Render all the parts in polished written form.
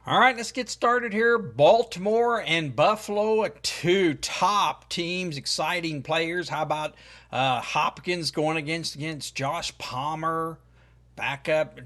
All right, let's get started here. Baltimore and Buffalo, two top teams, exciting players. How about Hopkins going against Josh Palmer? Backup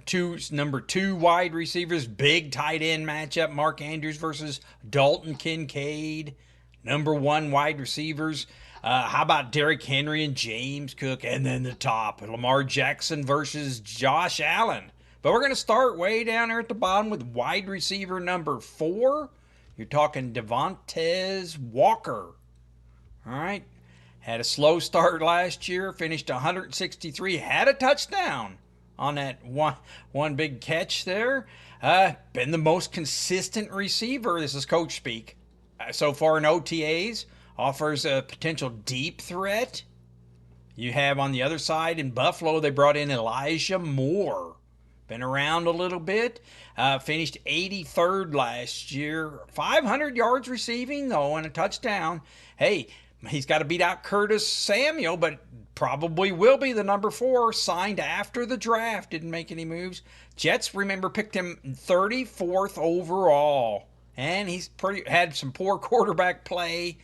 number two wide receivers, big tight end matchup. Mark Andrews versus Dalton Kincaid. Number one wide receivers. How about Derrick Henry and James Cook? And then the top, Lamar Jackson versus Josh Allen. But we're going to start way down there at the bottom with wide receiver number 4. You're talking Devontae Walker. All right. Had a slow start last year, finished 163, had a touchdown on that one big catch there. Been the most consistent receiver. This is coach speak. So far in OTAs, offers a potential deep threat. You have on the other side in Buffalo, they brought in Elijah Moore. Been around a little bit. Finished 83rd last year. 500 yards receiving, though, and a touchdown. Hey, he's got to beat out Curtis Samuel, but probably will be the number 4, signed after the draft. Didn't make any moves. Jets, remember, picked him 34th overall. And he's had some poor quarterback play.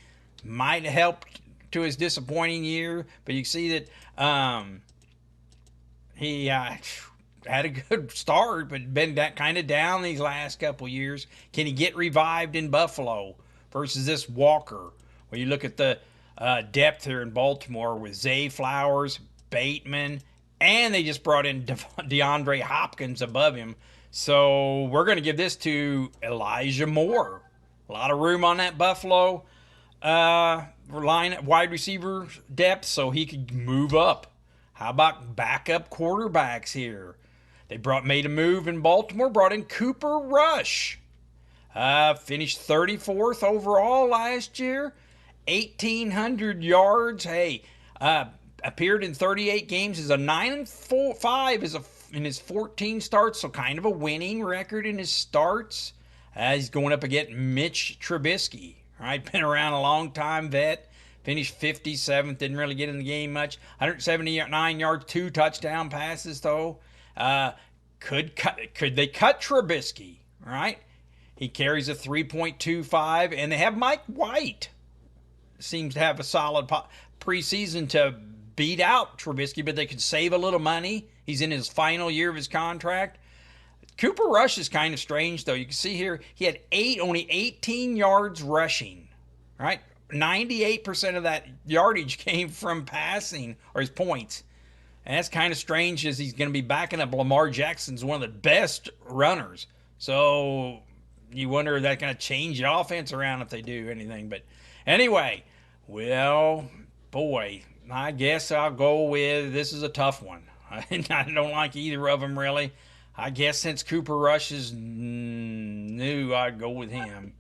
Might have helped to his disappointing year. But you see that he had a good start, but been that kind of down these last couple years. Can he get revived in Buffalo versus this Walker? Well, you look at the depth here in Baltimore with Zay Flowers, Bateman, and they just brought in DeAndre Hopkins above him. So we're going to give this to Elijah Moore. A lot of room on that Buffalo wide receiver depth, so he could move up. How about backup quarterbacks here? They made a move in Baltimore, brought in Cooper Rush. Finished 34th overall last year, 1,800 yards. Hey, appeared in 38 games as a 9-5 in his 14 starts, so kind of a winning record in his starts. He's going up against Mitch Trubisky. All right, been around a long time, vet. Finished 57th, didn't really get in the game much. 179 yards, 2 touchdown passes though. Could they cut Trubisky? Right? He carries a 3.25, and they have Mike White. Seems to have a solid preseason to beat out Trubisky, but they could save a little money. He's in his final year of his contract. Cooper Rush is kind of strange, though. You can see here he had only 18 yards rushing. Right? 98% of that yardage came from passing, or his points. And that's kind of strange, as he's going to be backing up Lamar Jackson's one of the best runners. So you wonder if that's going to change the offense around if they do anything. But anyway, well, boy, I guess I'll go with, this is a tough one. I don't like either of them, really. I guess since Cooper Rush is new, I'd go with him.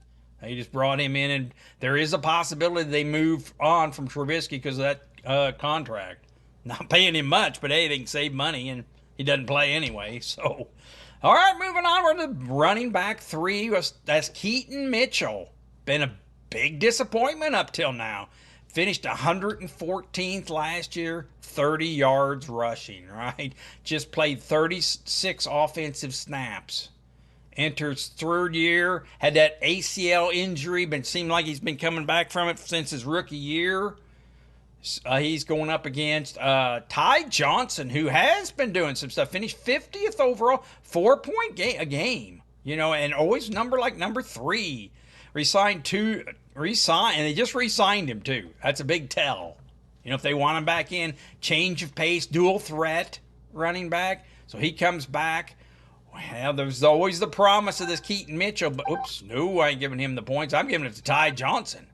They just brought him in, and there is a possibility they move on from Trubisky because of that contract. Not paying him much, but hey, they can save money, and he doesn't play anyway. So, all right, moving on. We're to running back 3. That's Keaton Mitchell. Been a big disappointment up till now. Finished 114th last year, 30 yards rushing, right? Just played 36 offensive snaps. Enters 3rd year, had that ACL injury, but it seemed like he's been coming back from it since his rookie year. He's going up against Ty Johnson, who has been doing some stuff. Finished 50th overall, 4-point a game, and always number 3. And they just re-signed him too. That's a big tell. If they want him back in, change of pace, dual threat running back. So he comes back. Well, there's always the promise of this Keaton Mitchell, but no, I ain't giving him the points. I'm giving it to Ty Johnson.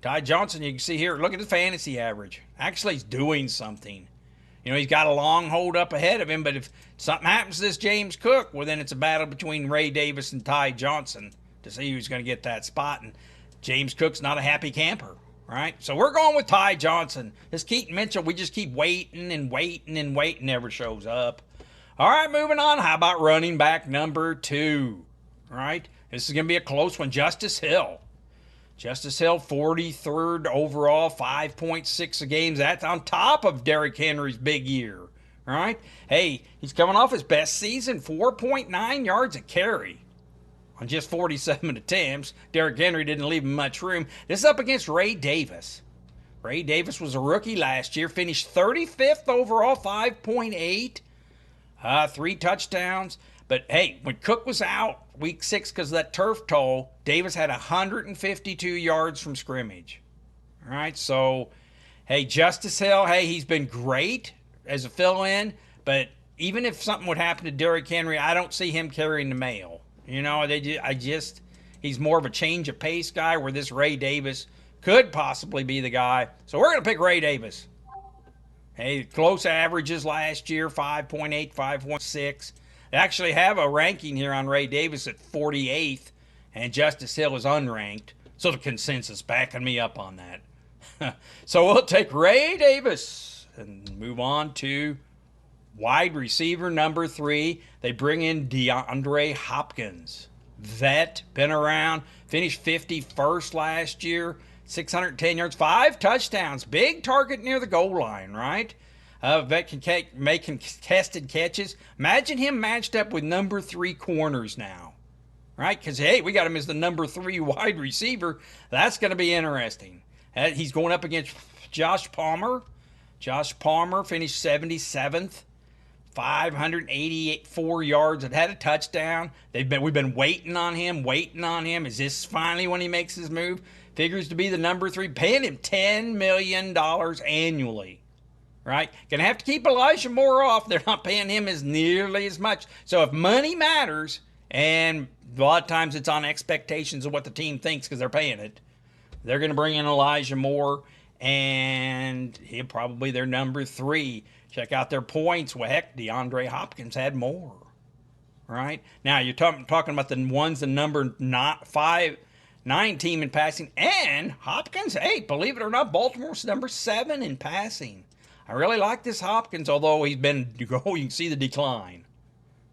Ty Johnson, you can see here, look at his fantasy average. Actually, he's doing something. He's got a long hold up ahead of him, but if something happens to this James Cook, well, then it's a battle between Ray Davis and Ty Johnson to see who's going to get that spot. And James Cook's not a happy camper, right? So we're going with Ty Johnson. This Keaton Mitchell, we just keep waiting and waiting and waiting, never shows up. All right, moving on. How about running back number 2, right? This is going to be a close one. Justice Hill. Justice Hill, 43rd overall, 5.6 a game. That's on top of Derrick Henry's big year, right? Hey, he's coming off his best season, 4.9 yards a carry. on just 47 attempts. Derrick Henry didn't leave him much room. This is up against Ray Davis. Ray Davis was a rookie last year, finished 35th overall, 5.8, 3 touchdowns. But hey, when Cook was out week 6 because of that turf toe, Davis had 152 yards from scrimmage. All right, so hey, Justice Hill, hey, he's been great as a fill-in, but even if something would happen to Derrick Henry, I don't see him carrying the mail. You know, he's more of a change of pace guy, where this Ray Davis could possibly be the guy. So we're going to pick Ray Davis. Hey, close averages last year, 5.8, 5.6. They actually have a ranking here on Ray Davis at 48th, and Justice Hill is unranked. So the consensus backing me up on that. So we'll take Ray Davis and move on to wide receiver number 3. They bring in DeAndre Hopkins. Vet, been around, finished 51st last year, 610 yards, 5 touchdowns. Big target near the goal line, right? Vet can make contested catches. Imagine him matched up with number 3 corners now, right? Because, hey, we got him as the number 3 wide receiver. That's going to be interesting. He's going up against Josh Palmer. Josh Palmer finished 77th. 584 yards. It had a touchdown. We've been waiting on him. Is this finally when he makes his move? Figures to be the number 3, paying him $10 million annually. Right? Gonna have to keep Elijah Moore off. They're not paying him as nearly as much. So if money matters, and a lot of times it's on expectations of what the team thinks because they're paying it, they're gonna bring in Elijah Moore, and he'll probably their number 3. Check out their points. Well, heck, DeAndre Hopkins had more. Right? Now, you're talking about the ones, the number 9 team in passing. And Hopkins, hey, believe it or not, Baltimore's number 7 in passing. I really like this Hopkins, although you can see the decline.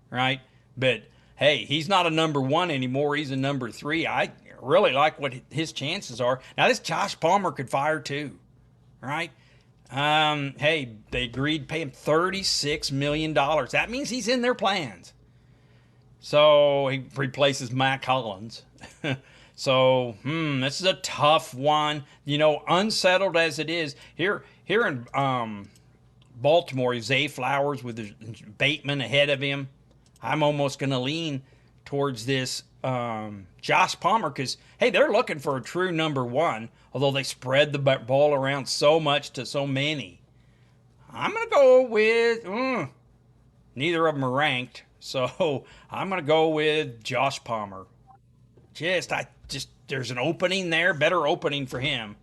Right? But, hey, he's not a number 1 anymore. He's a number 3. I really like what his chances are. Now, this Josh Palmer could fire too. Right? Hey, they agreed to pay him $36 million. That means he's in their plans. So he replaces Mac Hollins. So, this is a tough one. You know, unsettled as it is. Here in Baltimore, Zay Flowers with Bateman ahead of him. I'm almost going to lean towards this Josh Palmer because, hey, they're looking for a true number 1, although they spread the ball around so much to so many. I'm going to go with, neither of them are ranked, so I'm going to go with Josh Palmer. There's an opening there, better opening for him.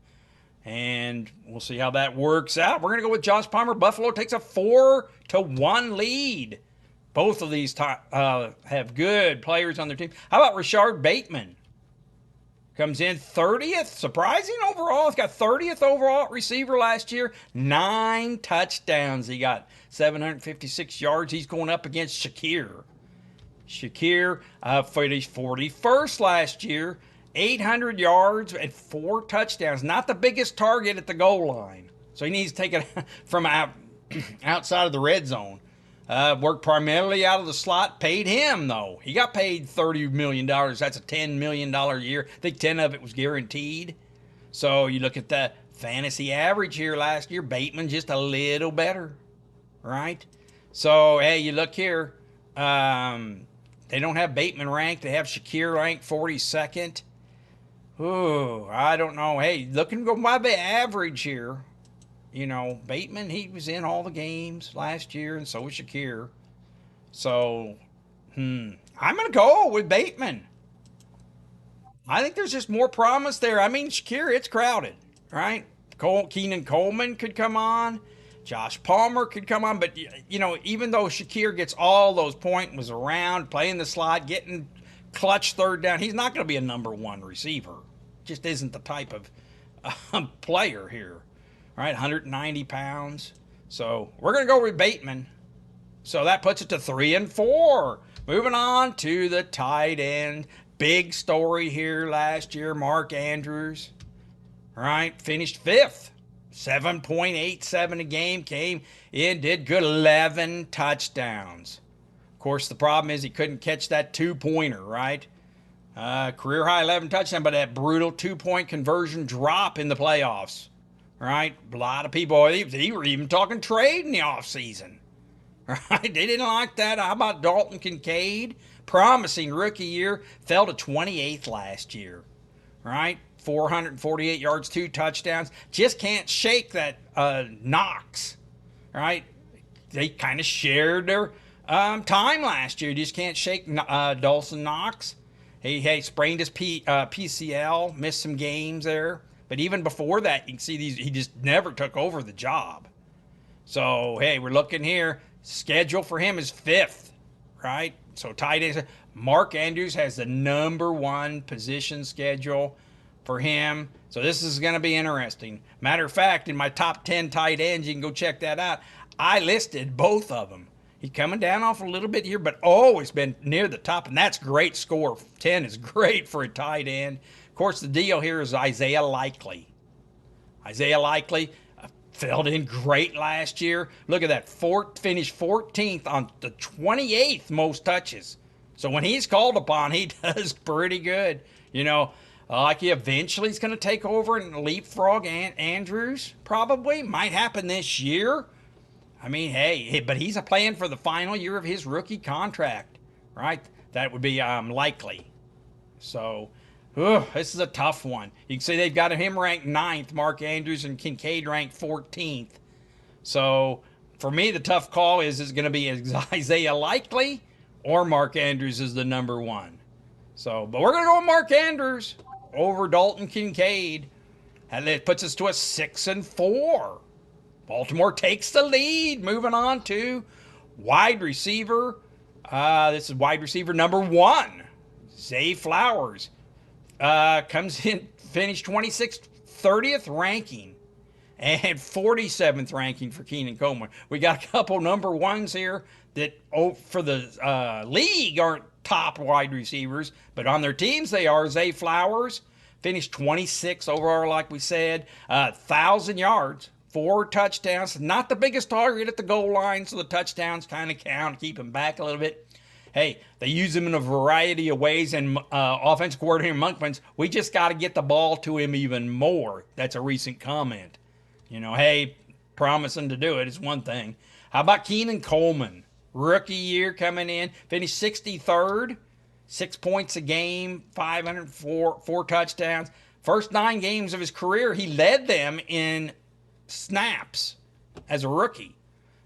And we'll see how that works out. We're going to go with Josh Palmer. Buffalo takes a 4-1 lead. Both of these have good players on their team. How about Rashard Bateman? Comes in 30th, surprising overall. He's got 30th overall receiver last year. 9 touchdowns. He got 756 yards. He's going up against Shakir. Shakir finished 41st last year. 800 yards and 4 touchdowns. Not the biggest target at the goal line. So he needs to take it from outside of the red zone. Worked primarily out of the slot. Paid him, though. He got paid $30 million. That's a $10 million a year. I think 10 of it was guaranteed. So you look at the fantasy average here last year. Bateman just a little better, right? So, hey, you look here. They don't have Bateman ranked. They have Shakir ranked 42nd. Ooh, I don't know. Hey, looking go by the average here. You know, Bateman, he was in all the games last year, and so was Shakir. So, I'm going to go with Bateman. I think there's just more promise there. I mean, Shakir, it's crowded, right? Keenan Coleman could come on. Josh Palmer could come on. But, you know, even though Shakir gets all those points, was around, playing the slot, getting clutch third down, he's not going to be a number 1 receiver. Just isn't the type of player here. Right, 190 pounds. So we're going to go with Bateman. So that puts it to 3-4. Moving on to the tight end. Big story here last year, Mark Andrews. Right, finished 5th. 7.87 a game. Came in, did good, 11 touchdowns. Of course, the problem is he couldn't catch that 2-pointer, right? Career high 11 touchdowns, but that brutal 2-point conversion drop in the playoffs. Right? A lot of people, they were even talking trade in the offseason. Right? They didn't like that. How about Dalton Kincaid? Promising rookie year, fell to 28th last year. Right? 448 yards, 2 touchdowns. Just can't shake that Knox. Right? They kind of shared their time last year. You just can't shake Dawson Knox. He sprained his PCL, missed some games there. But even before that, you can see he just never took over the job. So, hey, we're looking here. Schedule for him is 5th, right? So tight ends. Mark Andrews has the number 1 position schedule for him. So this is going to be interesting. Matter of fact, in my top 10 tight ends, you can go check that out. I listed both of them. He's coming down off a little bit here, but always been near the top, and that's great score. 10 is great for a tight end. Of course, the deal here is Isaiah Likely. Isaiah Likely filled in great last year. Look at that, finished 14th on the 28th most touches. So when he's called upon, he does pretty good. You know, like he eventually is going to take over and leapfrog Andrews, probably. Might happen this year. I mean, hey, but he's playing for the final year of his rookie contract, right? That would be likely. So, this is a tough one. You can see they've got him ranked 9th, Mark Andrews, and Kincaid ranked 14th. So, for me, the tough call is it going to be Isaiah Likely or Mark Andrews is the number 1. So, but we're going to go with Mark Andrews over Dalton Kincaid. And it puts us to a 6-4. Baltimore takes the lead. Moving on to wide receiver. This is wide receiver number 1. Zay Flowers. Comes in, finished 26th, 30th ranking. And 47th ranking for Keenan Coleman. We got a couple number 1s here that for the league aren't top wide receivers. But on their teams they are. Zay Flowers finished 26th overall, like we said. 1,000 yards. 4 touchdowns, not the biggest target at the goal line, so the touchdowns kind of count, keep him back a little bit. Hey, they use him in a variety of ways, and offensive coordinator Monkman's, we just got to get the ball to him even more. That's a recent comment. You know, hey, promising to do it is one thing. How about Keenan Coleman? Rookie year coming in, finished 63rd, 6 points a game, 504 touchdowns. First 9 games of his career, he led them in snaps as a rookie.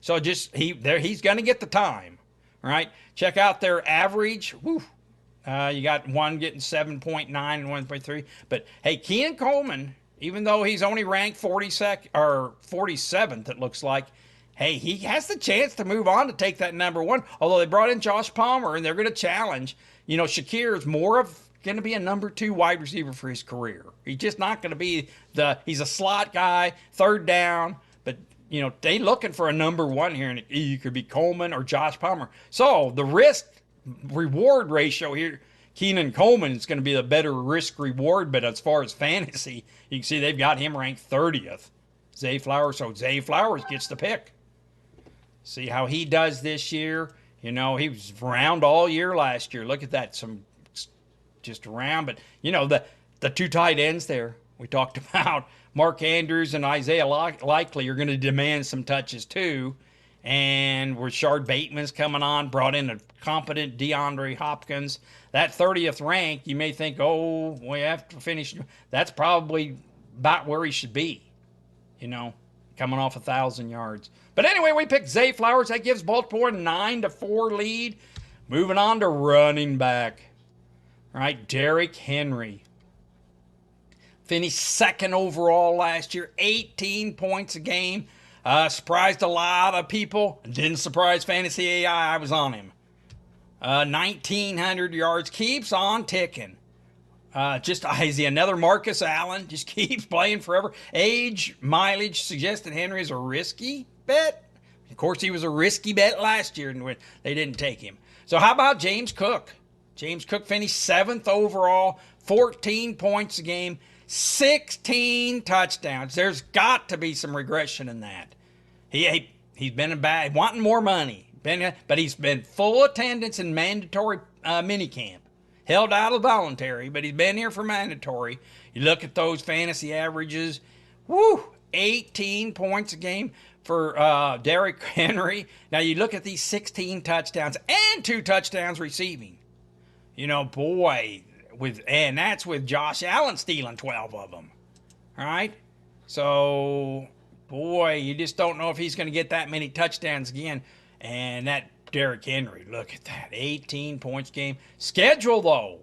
So just he's going to get the time, right? Check out their average. Woo. You got one getting 7.9 and 1.3. But hey, Keenan Coleman, even though he's only ranked 42nd or 47th, it looks like, hey, he has the chance to move on to take that number 1. Although they brought in Josh Palmer and they're going to challenge. You know, Shakir is more of going to be a number 2 wide receiver for his career. He's just not going to be he's a slot guy, third down, but you know, they looking for a number 1 here, and you could be Coleman or Josh Palmer. So the risk reward ratio here, Keenan Coleman is going to be the better risk reward, but as far as fantasy, you can see they've got him ranked 30th. Zay Flowers, so Zay Flowers gets the pick. See how he does this year. You know, he was around all year last year. Look at that, just around, but you know, the 2 tight ends there we talked about, Mark Andrews and Isaiah Likely, are going to demand some touches too. And Rashard Bateman's coming on, brought in a competent DeAndre Hopkins. That 30th rank, you may think, oh, we have to finish. That's probably about where he should be, you know, coming off 1,000 yards. But anyway, we picked Zay Flowers. That gives Baltimore a 9-4 lead. Moving on to running back. All right, Derrick Henry. Finished 2nd overall last year, 18 points a game. Surprised a lot of people. Didn't surprise Fantasy AI. I was on him. 1,900 yards. Keeps on ticking. Is he another Marcus Allen? Just keeps playing forever. Age, mileage suggests that Henry is a risky bet. Of course, he was a risky bet last year when they didn't take him. So how about James Cook? James Cook finished 7th overall, 14 points a game, 16 touchdowns. There's got to be some regression in that. He's been wanting more money, but he's been full attendance in mandatory minicamp. held out of voluntary, but he's been here for mandatory. You look at those fantasy averages, woo, 18 points a game for Derrick Henry. Now you look at these 16 touchdowns and 2 touchdowns receiving. You know, boy, and that's with Josh Allen stealing 12 of them. All right? So, boy, you just don't know if he's going to get that many touchdowns again. And that Derrick Henry, look at that, 18 points game. Schedule, though,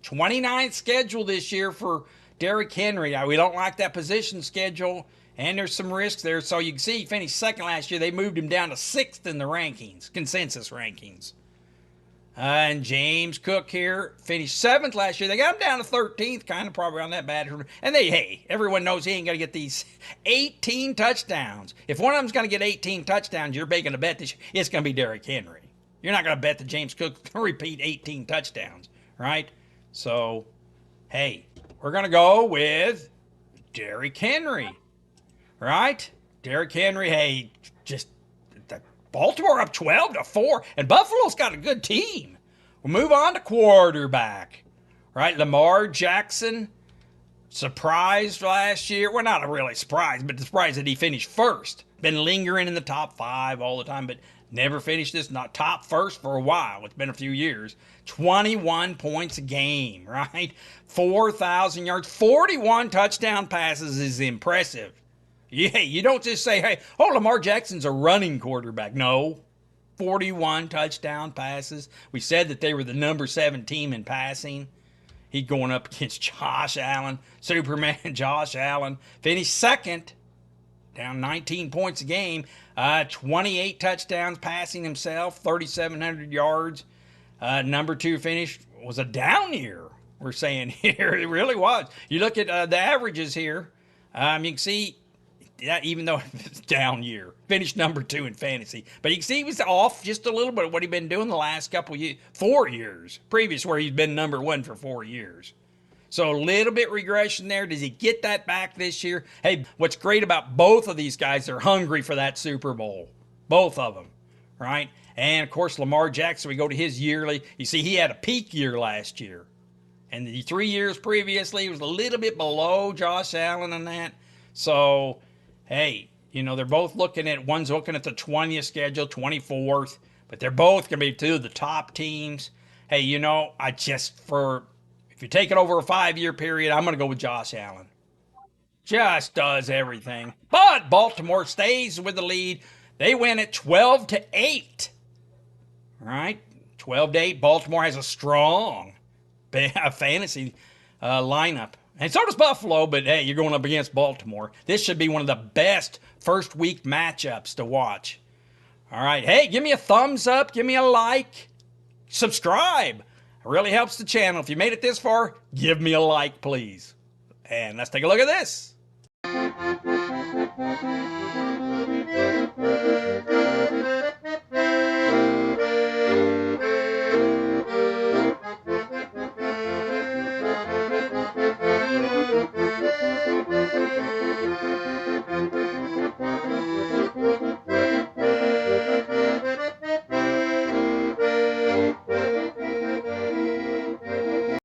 29th schedule this year for Derrick Henry. Now, we don't like that position schedule, and there's some risks there. So you can see he finished second last year. They moved him down to 6th in the rankings, consensus rankings. And James Cook here finished 7th last year. They got him down to 13th, kind of probably on that bad. And hey, everyone knows he ain't going to get these 18 touchdowns. If one of them's going to get 18 touchdowns, you're making a bet that it's going to be Derrick Henry. You're not going to bet that James Cook can repeat 18 touchdowns, right? So, hey, we're going to go with Derrick Henry, right? Derrick Henry, hey, just Baltimore up 12-4, and Buffalo's got a good team. We'll move on to quarterback, right? Lamar Jackson, surprised last year. Well, not really surprised, but surprised that he finished first. Been lingering in the top 5 all the time, but never finished this not top first for a while. It's been a few years. 21 points a game, right? 4,000 yards, 41 touchdown passes is impressive. Yeah, you don't just say, hey, Lamar Jackson's a running quarterback. No, 41 touchdown passes. We said that they were the number 7 team in passing. He's going up against Josh Allen, Superman Josh Allen. Finished second, down 19 points a game. 28 touchdowns passing himself, 3,700 yards. Number 2 finish was a down year, we're saying here. It really was. You look at the averages here. You can see, yeah, even though it's down year, finished number 2 in fantasy. But you can see he was off just a little bit of what he'd been doing the last couple years, 4 years previous, where he's been number 1 for 4 years. So a little bit regression there. Does he get that back this year? Hey, what's great about both of these guys, they're hungry for that Super Bowl. Both of them, right? And, of course, Lamar Jackson, we go to his yearly. You see, he had a peak year last year. And the 3 years previously, he was a little bit below Josh Allen and that. So, hey, you know, they're both looking at, one's looking at the 20th schedule, 24th, but they're both going to be 2 of the top teams. Hey, you know, if you take it over a 5-year period, I'm going to go with Josh Allen. Just does everything. But Baltimore stays with the lead. They win at 12-8. All right, 12-8. Baltimore has a strong fantasy lineup. And so does Buffalo, but hey, you're going up against Baltimore. This should be one of the best first week matchups to watch. All right, hey, give me a thumbs up, give me a like, subscribe. It really helps the channel. If you made it this far, give me a like, please. And let's take a look at this.